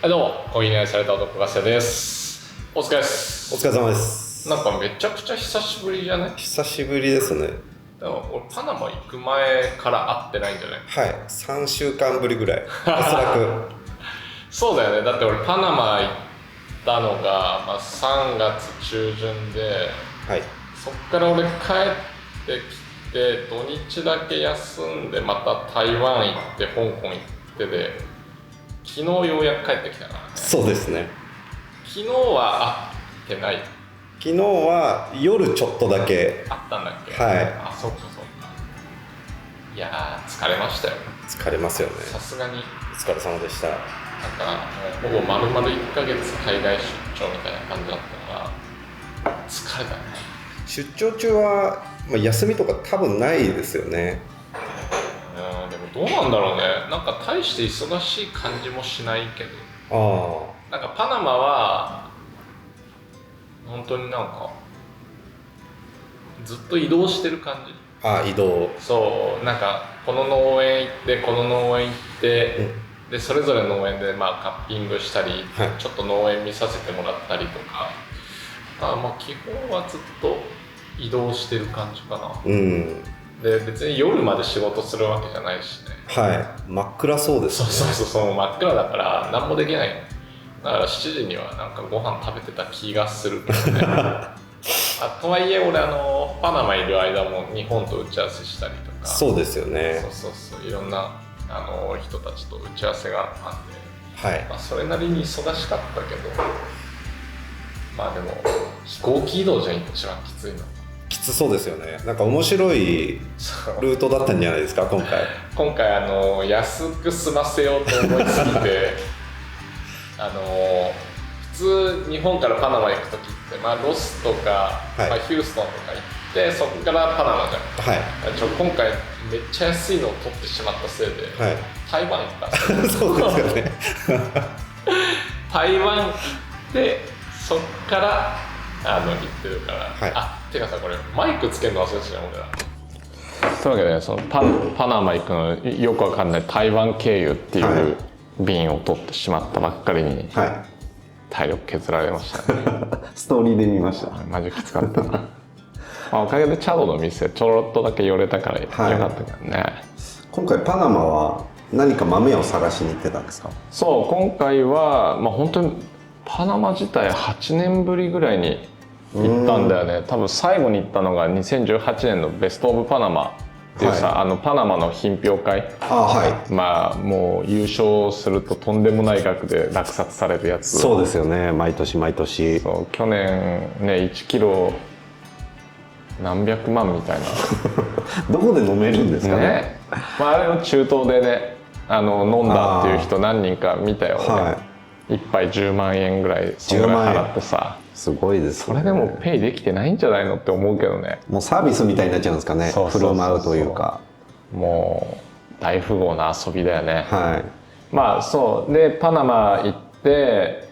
はい、どうも、コーヒーに愛された男がせです。お疲れです。お疲れ様です。なんかめちゃくちゃ久しぶりじゃね？久しぶりですね。でも俺パナマ行く前から会ってないんじゃない？はい、3週間ぶりぐらい、おそらく。そうだよね。だって俺パナマ行ったのが、3月中旬で、はい、そっから俺帰ってきて土日だけ休んでまた台湾行って香港行ってで、昨日ようやく帰ってきたからね。そうですね。昨日は会ってない。昨日は夜ちょっとだけ。あったんだっけ？はい。あ、そうか。いやー、疲れましたよ。疲れますよね。さすがに。お疲れ様でした。なんかほぼ丸々1ヶ月海外出張みたいな感じだったから疲れたね。出張中は、休みとか多分ないですよね。でもどうなんだろうね。なんか大して忙しい感じもしないけど。なんかパナマは本当になんかずっと移動してる感じ。移動。そう、なんかこの農園行ってこの農園行って、でそれぞれ農園でカッピングしたり、はい、ちょっと農園見させてもらったりとか、基本はずっと移動してる感じかな。で別に夜まで仕事するわけじゃないしね。はい、真っ暗そうですね。そう真っ暗だから何もできない。だから7時にはなんかご飯食べてた気がするけどね。とはいえ俺パナマいる間も日本と打ち合わせしたりとか。そうですよね。そういろんな人たちと打ち合わせがあって、はい、それなりに忙しかったけど、でも飛行機移動じゃ一番きついの。きつそうですよね。なんか面白いルートだったんじゃないですか今回安く済ませようと思いすぎて普通日本からパナマ行く時って、ロスとか、ヒューストンとか行ってそこからパナマじゃん。今回めっちゃ安いのを取ってしまったせいで、台湾行ったそうですよね。台湾行ってそっから行ってるから、てかさ、これマイクつけるの忘れてたよ俺ら。というわけでそのパナマ行くのよくわかんない台湾経由っていう便を取ってしまったばっかりに、体力削られましたね。ストーリーで見ました。マジきつかったな。おかげでチャドの店ちょろっとだけ寄れたからよかったけどね。今回パナマは何か豆を探しに行ってたんですか？そう、今回は本当にパナマ自体8年ぶりぐらいに行ったんだよね。多分最後に行ったのが2018年のベストオブパナマっていうさ、パナマの品評会。もう優勝するととんでもない額で落札されるやつ。そうですよね、毎年そう、去年ね1キロ何百万みたいな。どこで飲めるんですかね。あれを中東でね飲んだっていう人何人か見たよね。1杯10万円ぐらいそのぐらい払ってさ。すごいですね。それでもペイできてないんじゃないのって思うけどね。もうサービスみたいになっちゃうんですかね。振る舞うというか。もう大富豪な遊びだよね。そうでパナマ行って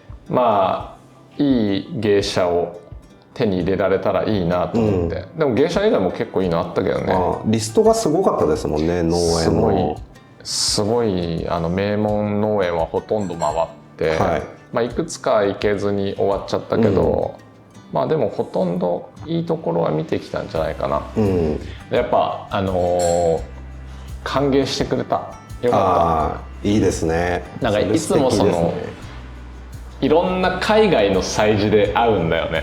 いい芸者を手に入れられたらいいなと思って、でも芸者以外も結構いいのあったけどね。リストがすごかったですもんね。農園のすごい名門農園はほとんど回って、いくつか行けずに終わっちゃったけど、でもほとんどいいところは見てきたんじゃないかな。やっぱ歓迎してくれた。よかった。いいですね。なんかいつもいろんな海外の催事で会うんだよね。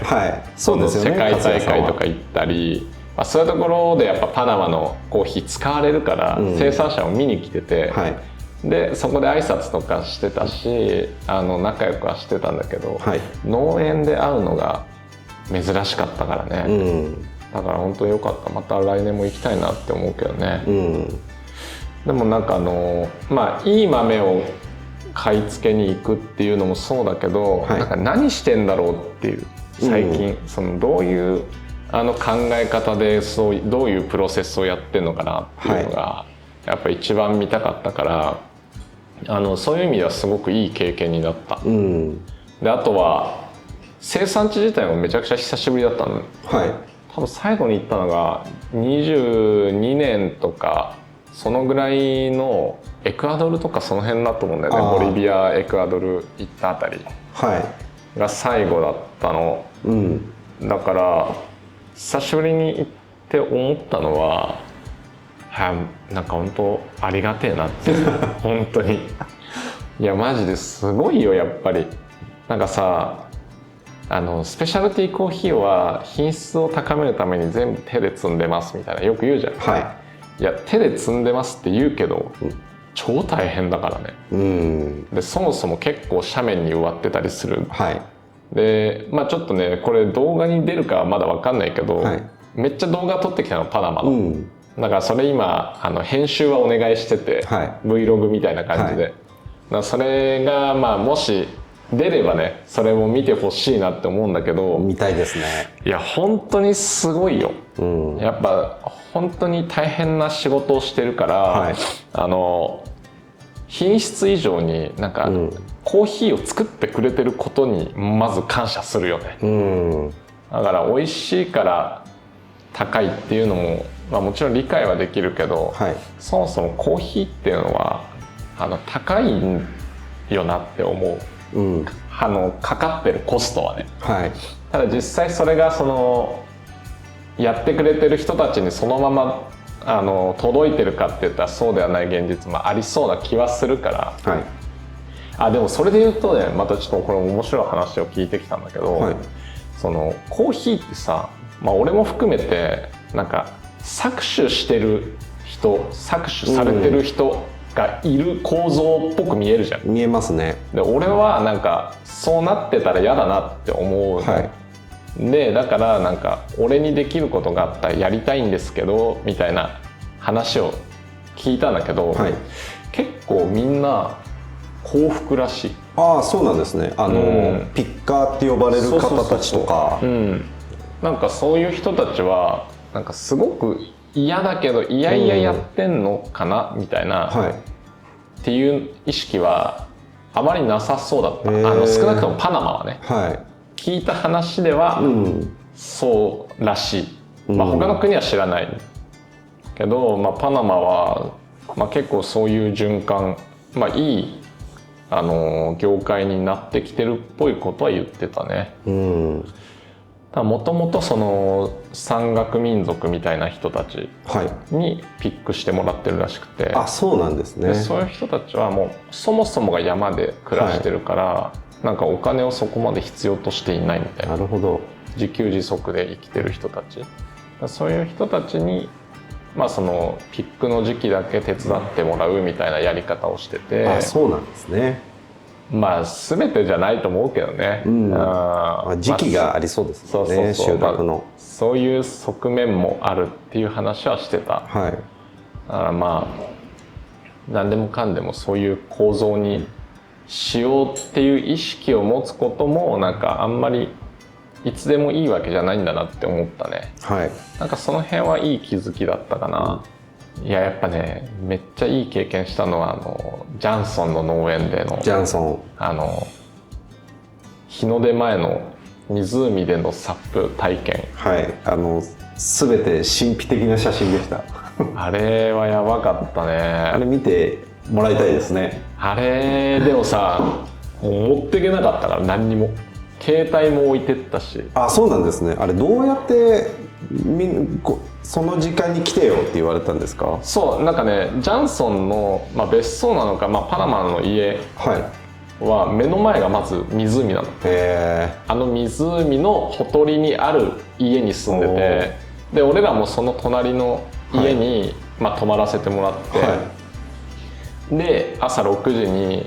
そうですよね。世界大会とか行ったり、そういうところでやっぱパナマのコーヒー使われるから、生産者を見に来てて、でそこで挨拶とかしてたし仲良くはしてたんだけど、農園で会うのが珍しかったからね。だから本当によかった。また来年も行きたいなって思うけどね。でもなんかいい豆を買い付けに行くっていうのもそうだけど、なんか何してんだろうっていう最近、どういう考え方でどういうプロセスをやってんのかなっていうのが、やっぱ一番見たかったからそういう意味ではすごくいい経験になった。であとは生産地自体もめちゃくちゃ久しぶりだったの。多分最後に行ったのが22年とかそのぐらいのエクアドルとかその辺だと思うんだよね。ボリビアエクアドル行ったあたりが最後だったの、だから久しぶりに行って思ったのは、なんか本当ありがてえなって本当にいやマジですごいよやっぱり。なんかさ、スペシャルティーコーヒーは品質を高めるために全部手で摘んでますみたいなよく言うじゃん。いや手で摘んでますって言うけど、超大変だからね。でそもそも結構斜面に植わってたりする。でちょっとねこれ動画に出るかはまだ分かんないけど、めっちゃ動画撮ってきたのパナマの。だからそれ今編集はお願いしてて、Vlog みたいな感じで、それがもし出ればねそれも見てほしいなって思うんだけど。見たいですね。いや本当にすごいよ、やっぱ本当に大変な仕事をしてるから、品質以上になんか、コーヒーを作ってくれてることにまず感謝するよね。だから美味しいから高いっていうのも、もちろん理解はできるけど、そもそもコーヒーっていうのは高いよなって思う。かかってるコストはね。ただ実際それがやってくれてる人たちにそのまま届いてるかって言ったらそうではない現実もありそうな気はするから、でもそれで言うとねまたちょっとこれ面白い話を聞いてきたんだけど、コーヒーってさ、俺も含めてなんか搾取してる人、搾取されてる人がいる構造っぽく見えるじゃん。見えますね。で俺はなんかそうなってたら嫌だなって思う、でだからなんか俺にできることがあったらやりたいんですけどみたいな話を聞いたんだけど、結構みんな幸福らしい。そうなんですね。ピッカーって呼ばれる方たちとか、なんかそういう人たちはなんかすごく嫌だけどいやいややってんのかなみたいな、っていう意識はあまりなさそうだった。少なくともパナマはね、聞いた話ではそうらしい。他の国は知らないけど、パナマは、結構そういう循環、いい業界になってきてるっぽいことは言ってたね。もともとその山岳民族みたいな人たちにピックしてもらってるらしくて、そうなんですね。そういう人たちはもうそもそもが山で暮らしてるから、なんかお金をそこまで必要としていないみたいな。なるほど。自給自足で生きてる人たち、そういう人たちにそのピックの時期だけ手伝ってもらうみたいなやり方をしてて。そうなんですね。全てじゃないと思うけどね、時期がありそうですよね、収穫の。そういう側面もあるっていう話はしてた。だから何でもかんでもそういう構造にしようっていう意識を持つこともなんかあんまりいつでもいいわけじゃないんだなって思ったね。なんかその辺はいい気づきだったかな。いややっぱねめっちゃいい経験したのはジャンソンの農園での日の出前の湖でのサップ体験。全て神秘的な写真でしたあれはやばかったね。あれ見てもらいたいですね。あれでもさ持っていけなかったから何にも携帯も置いてったし。そうなんですね。あれどうやってその時間に来てよって言われたんですか？そうなんかねジャンソンの、別荘なのか、パナマの家は目の前がまず湖なの。湖のほとりにある家に住んでて、で俺らもその隣の家に、泊まらせてもらって、で朝6時に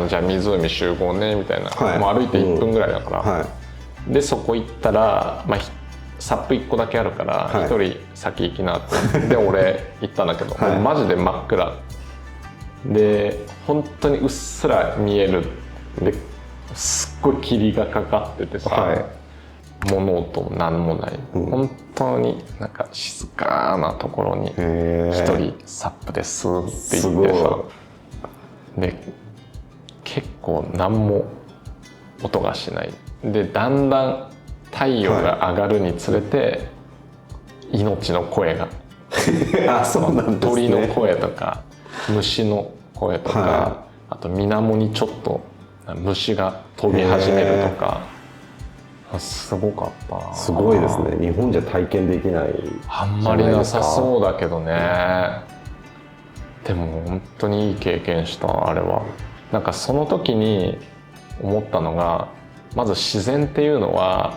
じゃあ湖集合ねみたいな、もう歩いて1分ぐらいだから、でそこ行ったら、サップ1個だけあるから1人先行きなってで俺行ったんだけど、マジで真っ暗で本当にうっすら見えるですっごい霧がかかっててさ、物音も何もない、本当になんか静かなところに一人サップでスーって行ってさ、で結構何も音がしないでだんだん太陽が上がるにつれて、命の声があ、そうなんですね。鳥の声とか虫の声とか、はい、あと水面にちょっと虫が飛び始めるとか、すごかったな。すごいですね。日本じゃ体験できない。あんまりなさそうだけどね、でも本当にいい経験した。あれはなんかその時に思ったのが、まず自然っていうのは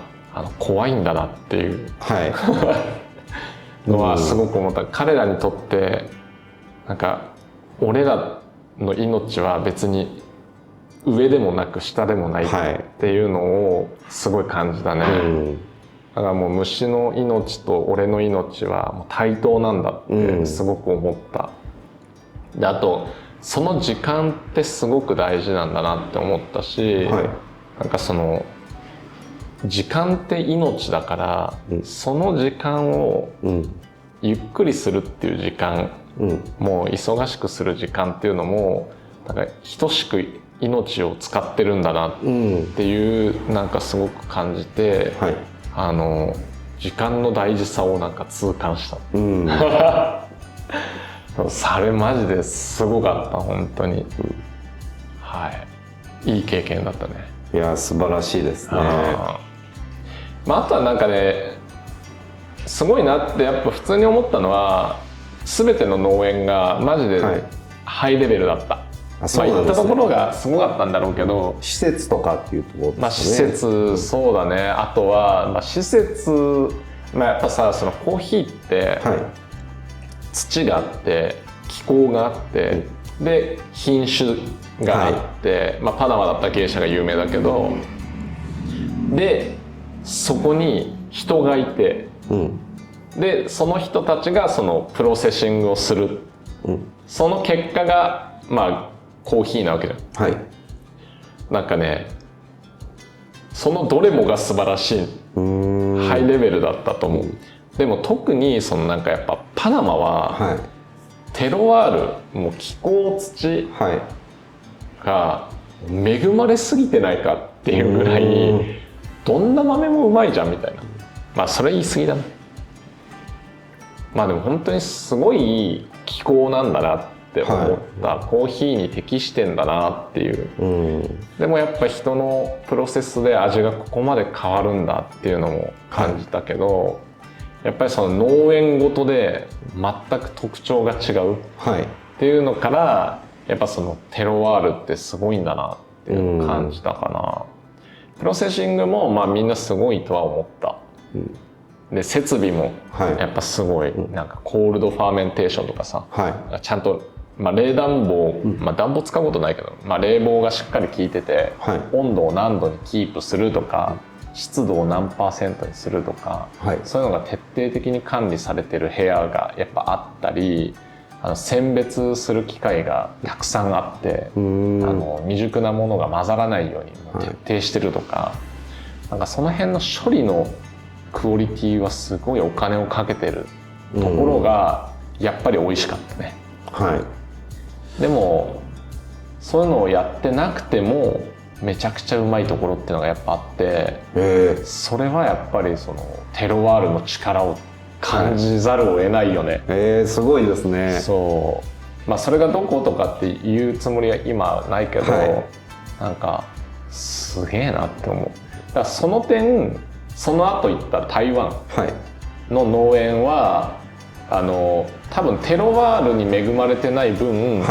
怖いんだなっていう、はい、のはすごく思った。彼らにとってなんか俺らの命は別に上でもなく下でもないっていうのをすごい感じたね、だからもう虫の命と俺の命はもう対等なんだってすごく思った、であとその時間ってすごく大事なんだなって思ったし、はい、なんかその時間って命だから、その時間をゆっくりするっていう時間、もう忙しくする時間っていうのもなんか等しく命を使ってるんだなっていう、なんかすごく感じて、はい、時間の大事さをなんか痛感した、それマジですごかった本当に、はい、いい経験だったね。いや素晴らしいですね。あとはなんかね、すごいなってやっぱ普通に思ったのは、全ての農園がマジでハイレベルだった、行ったところがすごかったんだろうけど、施設とかっていうところですね。施設、そうだね。あとは、施設、やっぱさ、そのコーヒーって、土があって気候があって、で品種があって、パナマだったらゲイシャが有名だけど、でそこに人がいて、でその人たちがそのプロセッシングをする、その結果がコーヒーなわけじゃん、はい、なんかね、そのどれもが素晴らしいハイレベルだったと思う、でも特にそのなんかやっぱパナマは、テロワール、もう気候土が恵まれすぎてないかっていうぐらい、どんな豆もうまいじゃんみたいな、それ言い過ぎだね。でも本当にすごい気候なんだなって思った、コーヒーに適してんだなっていう、でもやっぱ人のプロセスで味がここまで変わるんだっていうのも感じたけど、やっぱりその農園ごとで全く特徴が違うっていうのから、やっぱそのテロワールってすごいんだなっていうのを感じたかな。プロセッシングもみんなすごいとは思った、で設備もやっぱすごい、なんかコールドファーメンテーションとかさ、ちゃんと、冷暖房、暖房使うことないけど、冷房がしっかり効いてて、温度を何度にキープするとか、湿度を何%にするとか、そういうのが徹底的に管理されてる部屋がやっぱあったり、選別する機械がたくさんあって、未熟なものが混ざらないように徹底してるとか、なんかその辺の処理のクオリティはすごいお金をかけてるところがやっぱり美味しかったね、でもそういうのをやってなくてもめちゃくちゃうまいところっていうのがやっぱあって、それはやっぱりそのテロワールの力を感じざるを得ないよね。すごいですね。そう、それがどことかっていうつもりは今ないけど、なんかすげえなって思う。だからその点、その後行った台湾の農園は、多分テロワールに恵まれてない分、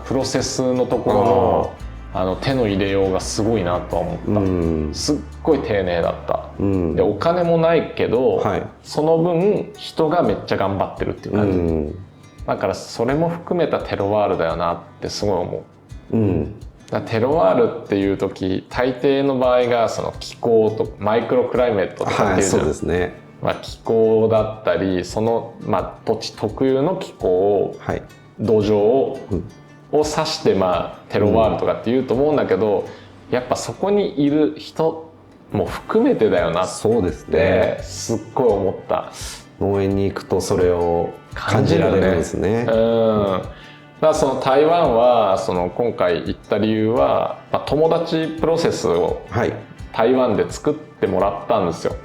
プロセスのところの手の入れようがすごいなとは思った、すっごい丁寧だった、でお金もないけど、その分人がめっちゃ頑張ってるっていう感じ、だからそれも含めたテロワールだよなってすごい思う、テロワールっていう時、大抵の場合がその気候とマイクロクライメットとかっていうじゃん、そうですね、気候だったりその、土地特有の気候を、土壌を指してテロワールとかって言うと思うんだけど、やっぱそこにいる人も含めてだよなってすっごい思った。農園に行くとそれを感じられるんですね。だからその台湾はその今回行った理由は、友達プロセスを台湾で作ってもらったんですよ、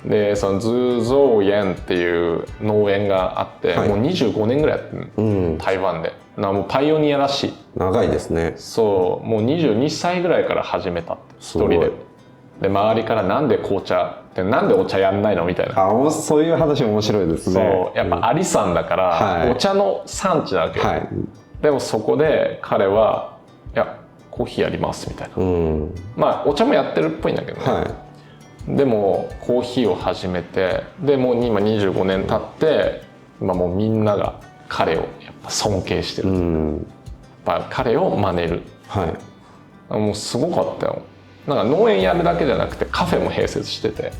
でそのズゾウ園っていう農園があって、もう25年ぐらいやってる、台湾で。もうパイオニアらしい。長いですね。そう、もう22歳ぐらいから始めたって、一人で。で周りからなんで紅茶ってなんでお茶やんないのみたいな。そういう話面白いですね。そうやっぱアリ山だから、お茶の産地なわけよ、でもそこで彼はいやコーヒーやりますみたいな、まあお茶もやってるっぽいんだけどね、でもコーヒーを始めて、でもう今25年経って今もうみんなが彼をやっぱ尊敬してる、やっぱ彼を真似る、もうすごかったよ。なんか農園やるだけじゃなくてカフェも併設してて、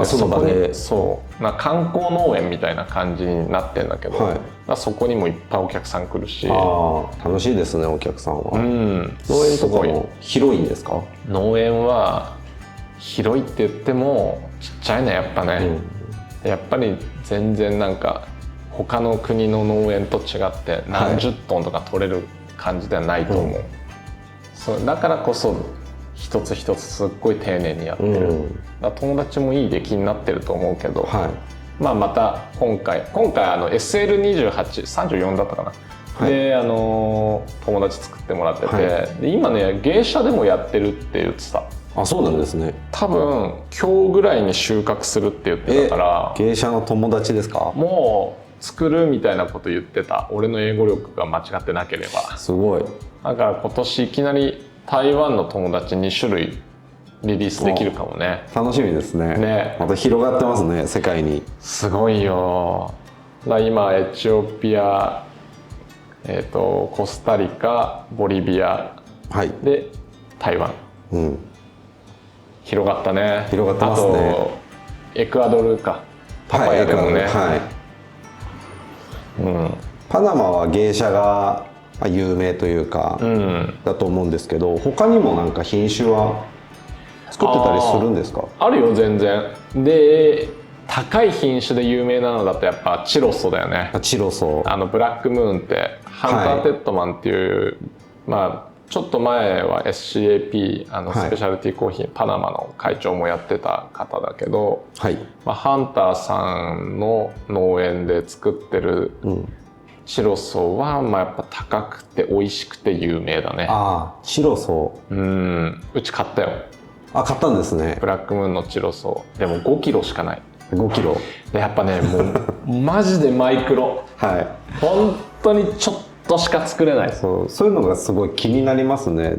そこにそうなんか観光農園みたいな感じになってんだけど、そこにもいっぱいお客さん来るし、楽しいですねお客さんは。農園とかも広いんですか？農園は広いって言ってもちっちゃいねやっぱね、やっぱり全然なんか他の国の農園と違って何十トンとか取れる感じではないと思う、そうだからこそ一つ一つすっごい丁寧にやってる、だ友達もいい出来になってると思うけど、まあまた今回SL2834 だったかな、で友達作ってもらってて、で今ね芸者でもやってるって言ってた。そうなんですね。多分今日ぐらいに収穫するって言ってたから、芸者の友達ですか？もう作るみたいなこと言ってた。俺の英語力が間違ってなければ。すごい。だから今年いきなり台湾の友達2種類リリースできるかもね。楽しみですね。また広がってますね世界に。すごいよ。今エチオピア、コスタリカ、ボリビア、で台湾、広がったね。広がってますね。あとエクアドルか、パパヤでもね、パナマは芸者が有名というか、だと思うんですけど、他にもなんか品種は作ってたりするんですか？あるよ全然。で高い品種で有名なのだとやっぱチロソだよね。チロソ、ブラックムーンってハンター・テッドマンっていう、まあちょっと前は SCAP スペシャルティーコーヒーパナマの会長もやってた方だけど、ハンターさんの農園で作ってるチロソはまあやっぱ高くて美味しくて有名だね。チロソ、うち買ったよ。買ったんですね。ブラックムーンのチロソでも5キロしかない。5キロでやっぱねもうマジでマイクロ、本当にちょっとしか作れない。そういうのがすごい気になりますね。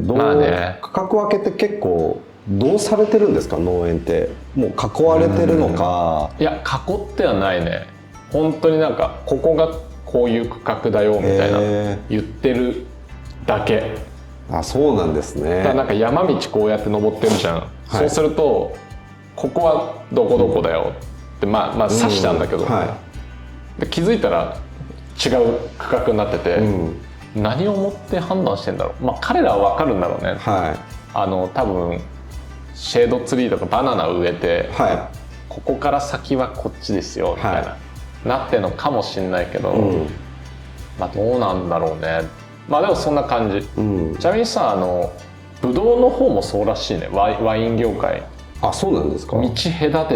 価格分けって結構どうされてるんですか？農園ってもう囲われてるのか。いや囲ってはないね。本当になんかここがこういう区画だよみたいな言ってるだけ。そうなんですね。だからなんか山道こうやって登ってるじゃん、そうするとここはどこどこだよってまあ指したんだけど、で気づいたら違う区画になってて、何をもって判断してんだろう。彼らは分かるんだろうね。多分シェードツリーとかバナナを植えて、ここから先はこっちですよみたいなってんのかもしれないけど、どうなんだろうね。でもそんな感じ。ちなみにさブドウの方もそうらしいね。ワイン業界。そうなんですか？道隔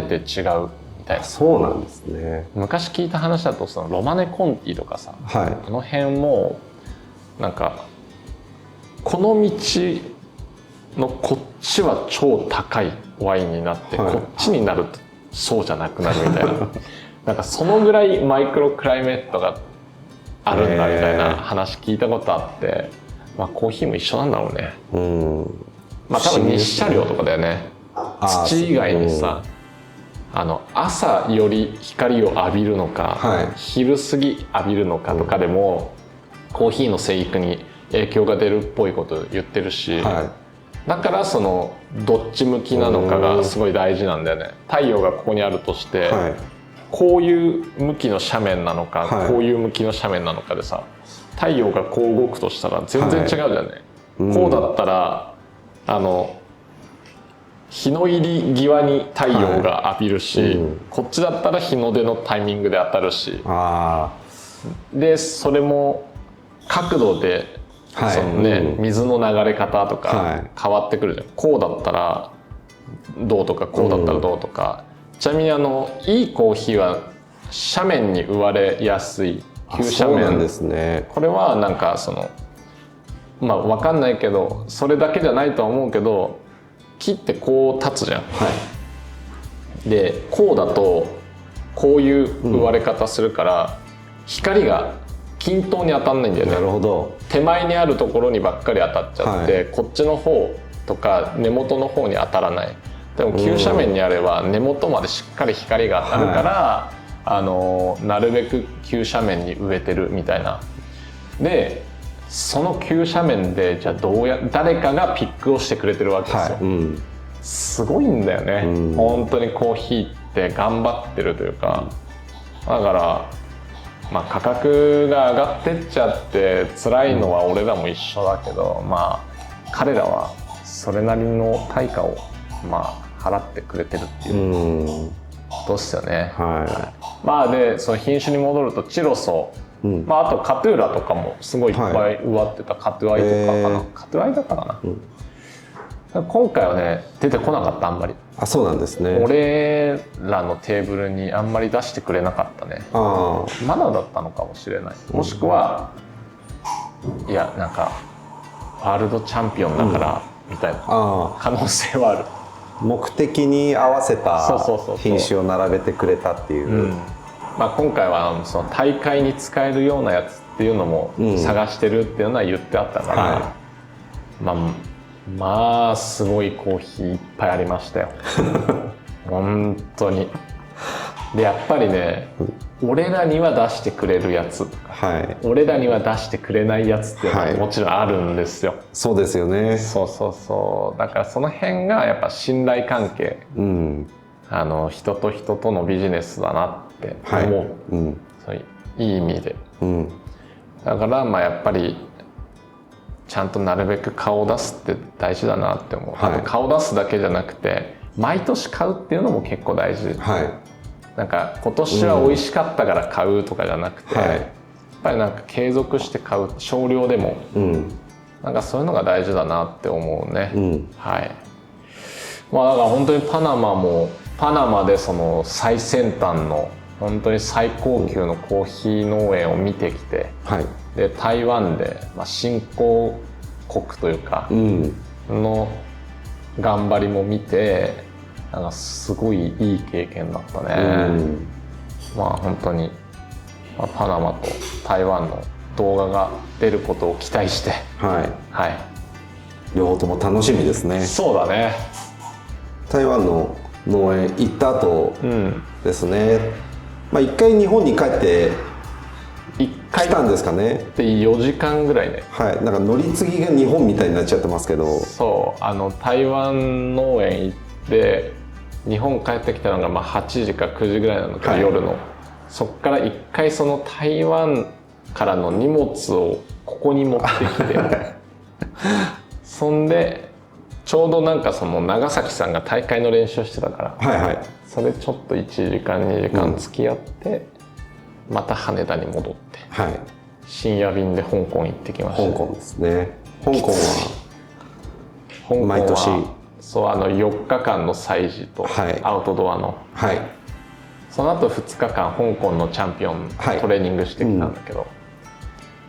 てて違うみたいな。そうなんですね。昔聞いた話だとそのロマネコンティとかさ、あの辺もなんかこの道のこっちは超高いワインになって、こっちになるとそうじゃなくなるみたいななんかそのぐらいマイクロクライメットがあるんだみたいな話聞いたことあって、コーヒーも一緒なんだろうね。多分日射量とかだよね。土以外にさ、朝より光を浴びるのか、昼過ぎ浴びるのかとかでも、コーヒーの生育に影響が出るっぽいこと言ってるし、だからそのどっち向きなのかがすごい大事なんだよね。太陽がここにあるとして、こういう向きの斜面なのか、こういう向きの斜面なのかでさ、太陽がこう動くとしたら全然違うじゃんね。こうだったら日の入り際に太陽が浴びるし、こっちだったら日の出のタイミングで当たるし、でそれも角度でそのね、水の流れ方とか変わってくるじゃん。こうだったらどうとかこうだったらどうとか、ちなみにいいコーヒーは斜面に植われやすい急斜面。そうなんですね。これはなんかまあ分かんないけどそれだけじゃないとは思うけど、木ってこう立つじゃん。でこうだとこういう植われ方するから、光が均等に当たんないんだよね。なるほど。手前にあるところにばっかり当たっちゃって、こっちの方とか根元の方に当たらない。でも急斜面にあれば根元までしっかり光が当たるから、なるべく急斜面に植えてるみたいな。でその急斜面でじゃあ誰かがピックをしてくれてるわけですよ。すごいんだよね、本当にコーヒーって頑張ってるというか。だからまあ価格が上がってっちゃって辛いのは俺らも一緒だけど、まあ彼らはそれなりの対価をまあ払ってくれてるっていうことですよね。まあでその品種に戻るとチロソ、まああとカトゥーラとかもすごいいっぱい植わってた。カトゥアイとかかな、カトゥアイだったかな、今回はね出てこなかった。あんまり。あ、そうなんですね。俺らのテーブルにあんまり出してくれなかったね。まだだったのかもしれない。もしくはいやなんかワールドチャンピオンだからみたいな可能性はある。目的に合わせた品種を並べてくれたっていう。まあ今回はその大会に使えるようなやつっていうのも探してるっていうのは言ってあったから、まあすごいコーヒーいっぱいありましたよ本当に。でやっぱりね、俺らには出してくれるやつとか、俺らには出してくれないやつっていうのはもちろんあるんですよ。そうですよね。だからその辺がやっぱ信頼関係、人と人とのビジネスだなって思う、そういういい意味で、だからまあやっぱりちゃんとなるべく顔を出すって大事だなって思う。あと顔出すだけじゃなくて毎年買うっていうのも結構大事。なんか今年は美味しかったから買うとかじゃなくて、やっぱりなんか継続して買う、少量でも、なんかそういうのが大事だなって思うね。まあだから本当にパナマもパナマでその最先端の本当に最高級のコーヒー農園を見てきて、で台湾で、まあ、新興国というか、の頑張りも見て、なんかすごいいい経験だったね。まあ本当に、まあ、パナマと台湾の動画が出ることを期待して、両方とも楽しみですね。そうだね。台湾の農園行った後ですね、まあ一回日本に帰って来たんですかね。で4時間ぐらいね。なんか乗り継ぎが日本みたいになっちゃってますけど。台湾農園行って日本帰ってきたのがまあ8時か9時ぐらいなんだけど、夜の。そっから一回その台湾からの荷物をここに持ってきてそんでちょうどなんかその長崎さんが大会の練習してたから、それちょっと1時間2時間付き合って、また羽田に戻って、深夜便で香港行ってきました。香港ですね。香港は毎年4日間の催事とアウトドアの、その後2日間香港のチャンピオントレーニングしてきたんだけど、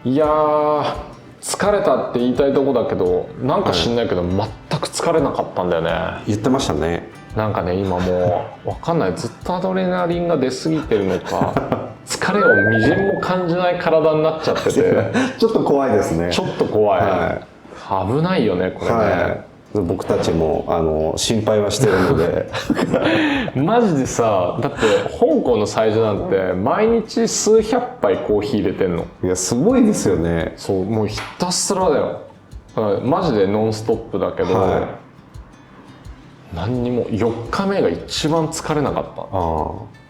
いやー疲れたって言いたいとこだけど、なんか知んないけど全く疲れなかったんだよね。言ってましたね。なんかね、今もう分かんない、ずっとアドレナリンが出過ぎてるのか疲れをみじんも感じない体になっちゃっててちょっと怖いですね。ちょっと怖い、危ないよねこれね。僕たちも心配はしてるのでマジでさ、だって香港の催事なんて毎日数百杯コーヒー入れてんの。いやすごいですよね。そう、もうひたすらだよ。マジでノンストップだけど、何にも。4日目が一番疲れなかった。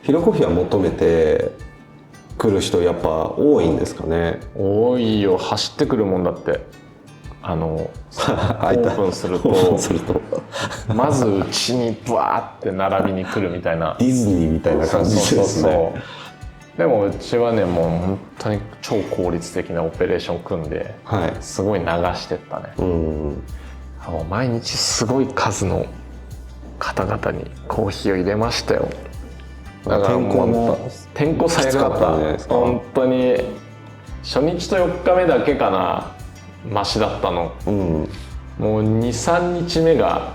ヒロコーヒーは求めて来る人やっぱ多いんですかね。多いよ、走ってくるもんだって。オープンするとまずうちにブワーって並びに来るみたいな、ディズニーみたいな感じですね。でもうちはね、もう本当に超効率的なオペレーション組んで、すごい流してったね。もう毎日すごい数の方々にコーヒーを入れましたよ。だから天候最悪だったんですか。本当に初日と4日目だけかなマシだったの、もう 2,3 日目が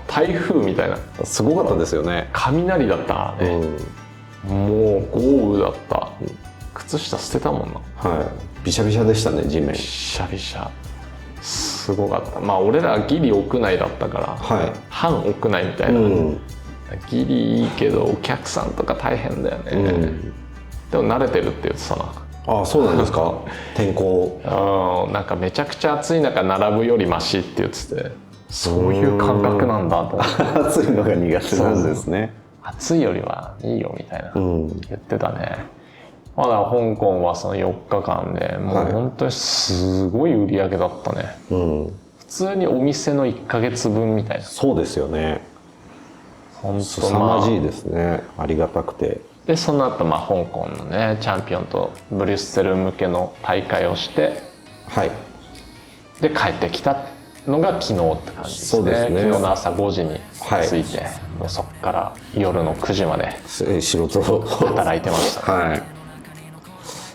台風みたいな、すごかったですよね。雷だったね、もう豪雨だった、靴下捨てたもんな。びしゃびしゃでしたね、地面。びしゃびしゃ、すごかった。まあ俺らギリ屋内だったから、半屋内みたいな、ギリいいけどお客さんとか大変だよね、でも慣れてるって言ってたな。ああ、そうなんですか。天候なんかめちゃくちゃ暑い中並ぶよりマシって言ってて、そういう感覚なんだと思って暑いのが苦手なんですね。暑いよりはいいよみたいな、言ってたね。まだ香港はその4日間でもう本当にすごい売り上げだったね、普通にお店の1ヶ月分みたいな。そうですよね。本当凄まじいですね。ありがたくて。でその後香港のねチャンピオンとブリュッセル向けの大会をして、で帰ってきたのが昨日って感じですね。そうですね。昨日の朝5時に着いて、もうそこから夜の9時まで仕事を働いてました、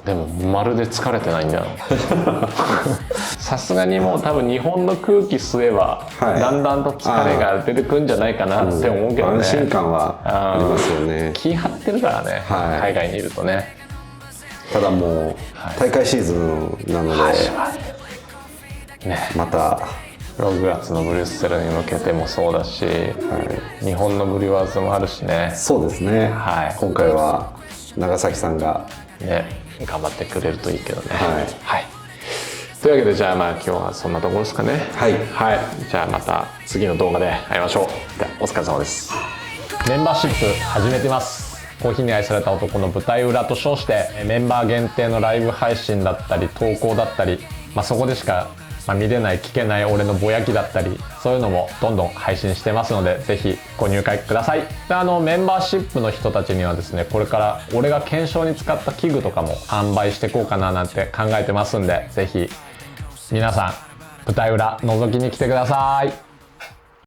でもまるで疲れてないんだよさすがにもう多分日本の空気吸えば、だんだんと疲れが出てくるんじゃないかなって思うけどね、安心感はありますよね。気張ってるからね、海外にいるとね。ただもう、大会シーズンなので、また6月のブリュッセルに向けてもそうだし、日本のブリュワーズもあるしね。そうですね、今回は長崎さんが頑張ってくれるといいけどね。というわけでじゃあ今日はそんなところですかね。じゃあまた次の動画で会いましょう。じゃあお疲れ様です。メンバーシップ始めてます。コーヒーに愛された男の舞台裏と称してメンバー限定のライブ配信だったり投稿だったり、そこでしか見れない聞けない俺のぼやきだったり、そういうのもどんどん配信してますので、ぜひご入会ください。でメンバーシップの人たちにはですね、これから俺が検証に使った器具とかも販売していこうかななんて考えてますんで、ぜひ皆さん舞台裏覗きに来てください。